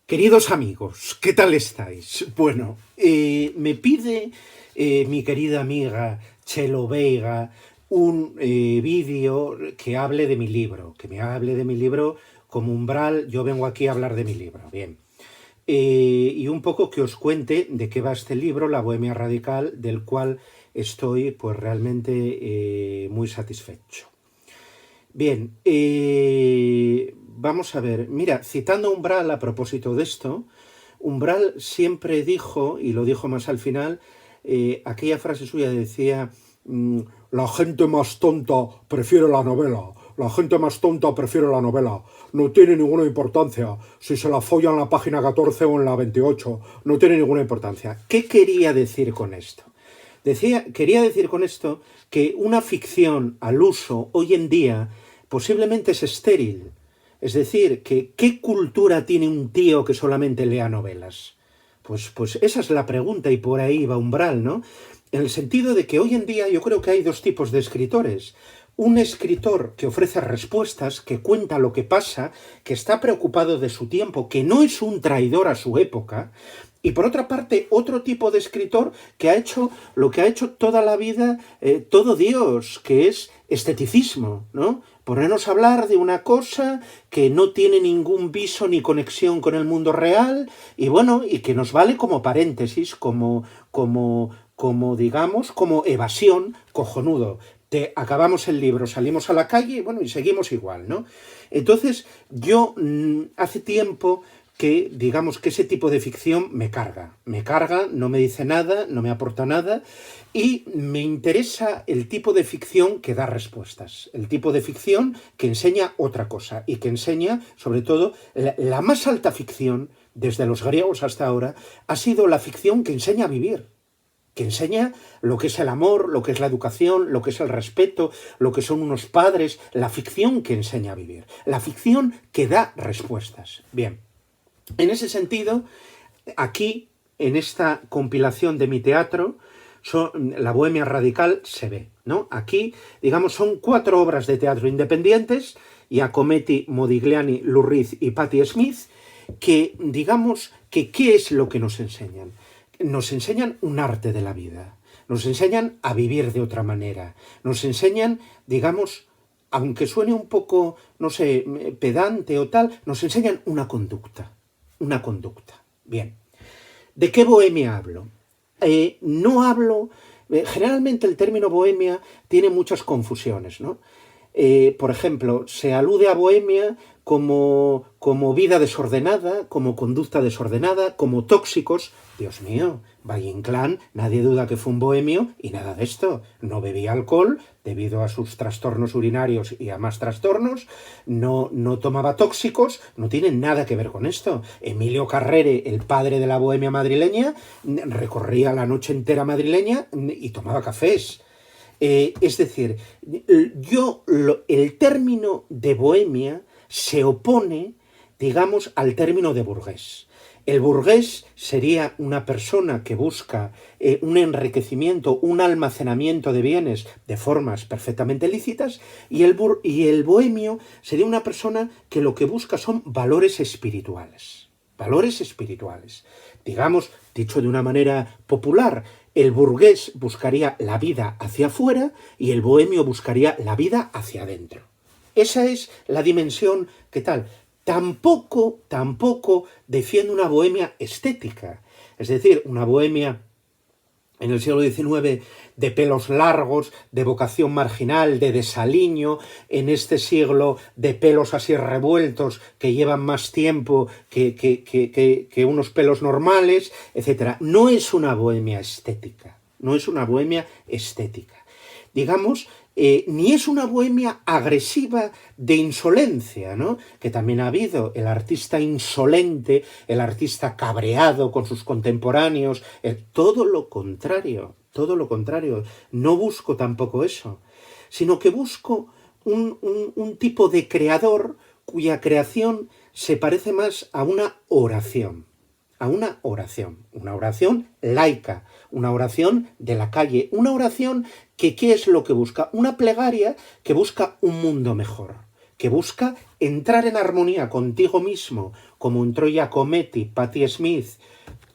Queridos amigos, ¿qué tal estáis? Bueno, me pide mi querida amiga Chelo Veiga un vídeo que hable de mi libro, que me hable de mi libro como umbral. Yo vengo aquí a hablar de mi libro, bien. Y un poco que os cuente de qué va este libro, La Bohemia Radical, del cual estoy pues realmente muy satisfecho. Bien, vamos a ver. Mira, citando a Umbral a propósito de esto, Umbral siempre dijo, y lo dijo más al final, aquella frase suya decía, la gente más tonta prefiere la novela, la gente más tonta prefiere la novela, no tiene ninguna importancia si se la folla en la página 14 o en la 28, no tiene ninguna importancia. ¿Qué quería decir con esto? Quería decir con esto que una ficción al uso hoy en día posiblemente es estéril. Es decir, que ¿qué cultura tiene un tío que solamente lea novelas? Pues esa es la pregunta y por ahí va Umbral, ¿no? En el sentido de que hoy en día yo creo que hay dos tipos de escritores. Un escritor que ofrece respuestas, que cuenta lo que pasa, que está preocupado de su tiempo, que no es un traidor a su época, y por otra parte, otro tipo de escritor que ha hecho lo que ha hecho toda la vida todo Dios, que es esteticismo, ¿no? Ponernos a hablar de una cosa que no tiene ningún viso ni conexión con el mundo real, y bueno, y que nos vale como paréntesis, como digamos, como evasión, cojonudo. Acabamos el libro, salimos a la calle, bueno, y seguimos igual, ¿no? Entonces, yo hace tiempo que, digamos, que ese tipo de ficción me carga, no me dice nada, no me aporta nada, y me interesa el tipo de ficción que da respuestas, el tipo de ficción que enseña otra cosa, y que enseña, sobre todo, la más alta ficción, desde los griegos hasta ahora, ha sido la ficción que enseña a vivir, que enseña lo que es el amor, lo que es la educación, lo que es el respeto, lo que son unos padres, la ficción que enseña a vivir, la ficción que da respuestas. Bien, en ese sentido, aquí, en esta compilación de mi teatro, La Bohemia Radical se ve, ¿no? Aquí, digamos, son 4 obras de teatro independientes, Giacometti, Modigliani, Lurriz y Patti Smith, que, digamos, que ¿qué es lo que nos enseñan? Nos enseñan un arte de la vida, nos enseñan a vivir de otra manera, nos enseñan, digamos, aunque suene un poco, no sé, pedante o tal, nos enseñan una conducta, una conducta. Bien, ¿de qué bohemia hablo? No hablo, generalmente el término bohemia tiene muchas confusiones, ¿no? Por ejemplo, se alude a bohemia como vida desordenada, como conducta desordenada, como tóxicos. Dios mío, Valle Inclán, nadie duda que fue un bohemio y nada de esto. No bebía alcohol debido a sus trastornos urinarios y a más trastornos, no tomaba tóxicos, no tiene nada que ver con esto. Emilio Carrere, el padre de la bohemia madrileña, recorría la noche entera madrileña y tomaba cafés. Es decir, el término de bohemia se opone, digamos, al término de burgués. El burgués sería una persona que busca un enriquecimiento, un almacenamiento de bienes de formas perfectamente lícitas, y el bohemio sería una persona que lo que busca son valores espirituales. Valores espirituales. Digamos, dicho de una manera popular, el burgués buscaría la vida hacia afuera y el bohemio buscaría la vida hacia adentro. Esa es la dimensión que tal. Tampoco defiende una bohemia estética, es decir, una bohemia en el siglo XIX de pelos largos, de vocación marginal, de desaliño, en este siglo de pelos así revueltos que llevan más tiempo que unos pelos normales, etc. No es una bohemia estética, no es una bohemia estética. Digamos, ni es una bohemia agresiva de insolencia, ¿no? Que también ha habido el artista insolente, el artista cabreado con sus contemporáneos, todo lo contrario, no busco tampoco eso, sino que busco un tipo de creador cuya creación se parece más a una oración, una oración laica, una oración de la calle, una oración que ¿qué es lo que busca? Una plegaria que busca un mundo mejor, que busca entrar en armonía contigo mismo, como entró Giacometti, Patti Smith,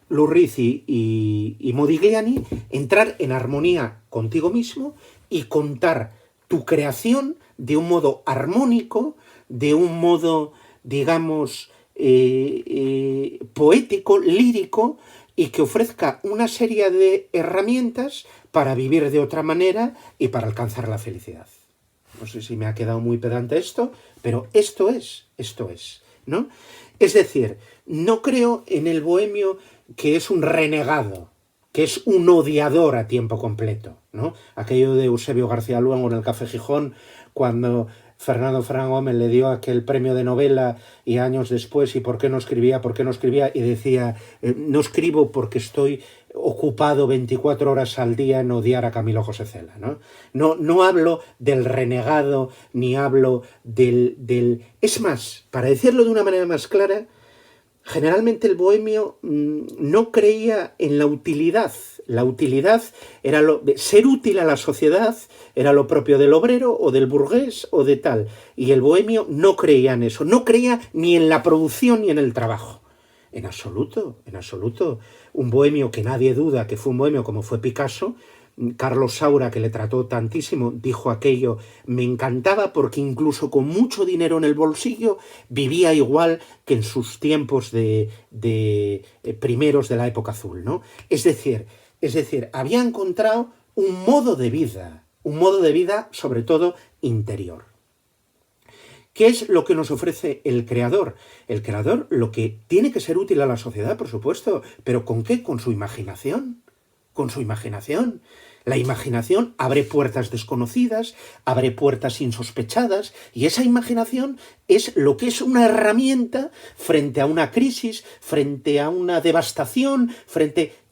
Lou Reed y Modigliani, entrar en armonía contigo mismo y contar tu creación de un modo armónico, de un modo, digamos, poético, lírico, y que ofrezca una serie de herramientas para vivir de otra manera y para alcanzar la felicidad. No sé si me ha quedado muy pedante esto, pero esto es, ¿no? Es decir, no creo en el bohemio que es un renegado, que es un odiador a tiempo completo, ¿no? Aquello de Eusebio García Luengo en el Café Gijón, cuando Fernando Fran Gómez le dio aquel premio de novela y años después, ¿y por qué no escribía? ¿Por qué no escribía? Y decía, no escribo porque estoy ocupado 24 horas al día en odiar a Camilo José Cela, ¿no? No hablo del renegado, ni hablo del... Es más, para decirlo de una manera más clara, generalmente el bohemio no creía en la utilidad. La utilidad era ser útil a la sociedad, era lo propio del obrero o del burgués o de tal. Y el bohemio no creía en eso, no creía ni en la producción ni en el trabajo. En absoluto, en absoluto. Un bohemio que nadie duda que fue un bohemio como fue Picasso, Carlos Saura, que le trató tantísimo, dijo aquello, me encantaba porque incluso con mucho dinero en el bolsillo vivía igual que en sus tiempos de primeros de la época azul, ¿no? Es decir, había encontrado un modo de vida sobre todo interior. ¿Qué es lo que nos ofrece el creador? El creador lo que tiene que ser útil a la sociedad, por supuesto, pero ¿con qué? Con su imaginación. Con su imaginación. La imaginación abre puertas desconocidas, abre puertas insospechadas, y esa imaginación es lo que es una herramienta frente a una crisis, frente a una devastación,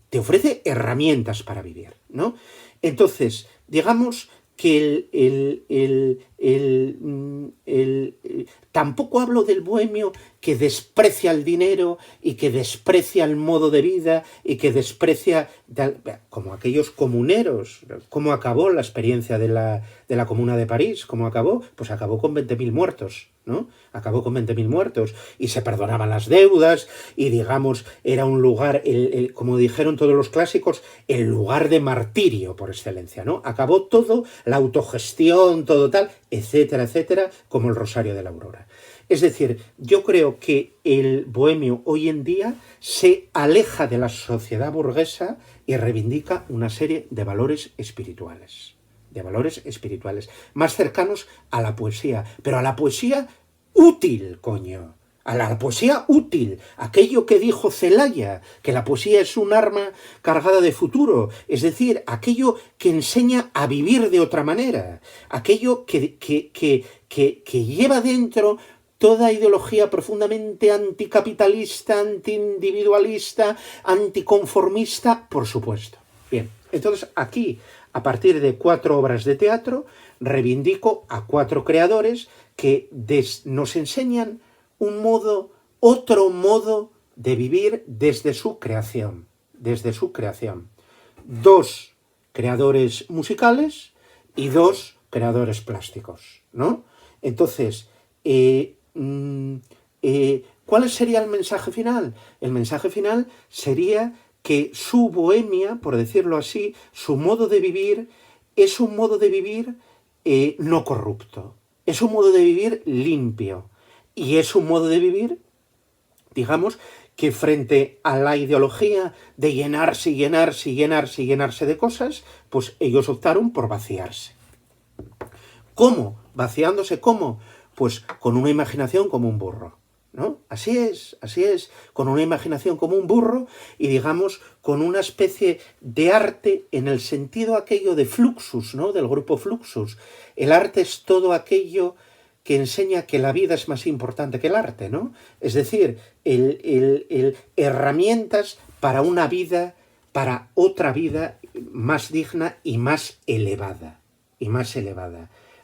te ofrece herramientas para vivir, ¿no? Entonces, digamos que tampoco hablo del bohemio que desprecia el dinero y que desprecia el modo de vida y que desprecia, como aquellos comuneros. ¿Cómo acabó la experiencia de la Comuna de París? ¿Cómo acabó? Pues acabó con 20.000 muertos, ¿no? Acabó con 20.000 muertos y se perdonaban las deudas y, digamos, era un lugar, como dijeron todos los clásicos, el lugar de martirio por excelencia, ¿no? Acabó todo, la autogestión, todo tal, etcétera, etcétera, como el Rosario de la Aurora. Es decir, yo creo que el bohemio hoy en día se aleja de la sociedad burguesa y reivindica una serie de valores espirituales. Más cercanos a la poesía, pero a la poesía útil, coño. A la poesía útil, aquello que dijo Celaya, que la poesía es un arma cargada de futuro, es decir, aquello que enseña a vivir de otra manera, aquello que lleva dentro toda ideología profundamente anticapitalista, antiindividualista, anticonformista, por supuesto. Bien, entonces aquí, a partir de 4 obras de teatro, reivindico a 4 creadores que nos enseñan otro modo de vivir desde su creación. 2 creadores musicales y 2 creadores plásticos, ¿no? Entonces, ¿cuál sería el mensaje final? El mensaje final sería que su bohemia, por decirlo así, su modo de vivir, es un modo de vivir no corrupto, es un modo de vivir limpio, y es un modo de vivir, digamos, que frente a la ideología de llenarse de cosas, pues ellos optaron por vaciarse. ¿Cómo? ¿Vaciándose cómo? Pues con una imaginación como un burro, ¿no? Así es, con una imaginación como un burro y, digamos, con una especie de arte en el sentido aquello de Fluxus, ¿no? Del grupo Fluxus. El arte es todo aquello que enseña que la vida es más importante que el arte, ¿no? Es decir, herramientas para una vida, para otra vida más digna y más elevada.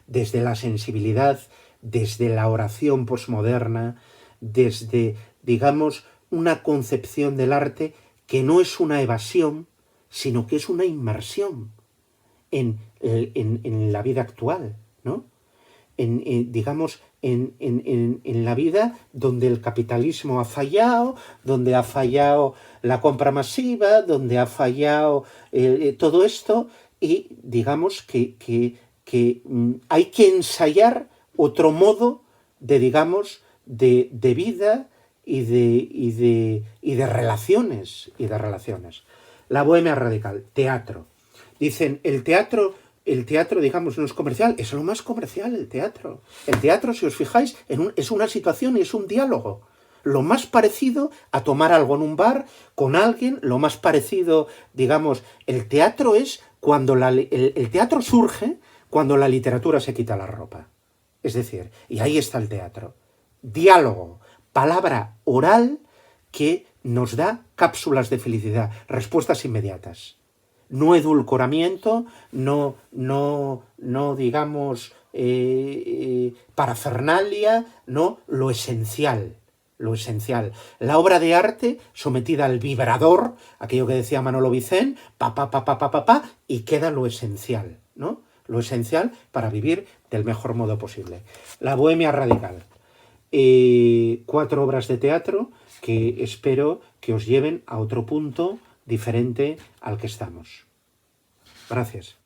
Desde la sensibilidad, desde la oración posmoderna, desde, digamos, una concepción del arte que no es una evasión, sino que es una inmersión en la vida actual, ¿no? digamos, en la vida donde el capitalismo ha fallado, donde ha fallado la compra masiva, donde ha fallado todo esto, y digamos que hay que ensayar otro modo de, digamos, de vida y de relaciones. La bohemia radical, teatro. Dicen, el teatro, digamos, no es comercial, es lo más comercial el teatro. El teatro, si os fijáis, es una situación y es un diálogo. Lo más parecido a tomar algo en un bar con alguien, lo más parecido, digamos, el teatro es cuando el teatro surge cuando la literatura se quita la ropa. Es decir, y ahí está el teatro. Diálogo, palabra oral que nos da cápsulas de felicidad, respuestas inmediatas. No edulcoramiento, no digamos, parafernalia, no, lo esencial. Lo esencial. La obra de arte sometida al vibrador, aquello que decía Manolo Vicén, y queda lo esencial, ¿no? Lo esencial para vivir del mejor modo posible. La bohemia radical. 4 obras de teatro que espero que os lleven a otro punto diferente al que estamos. Gracias.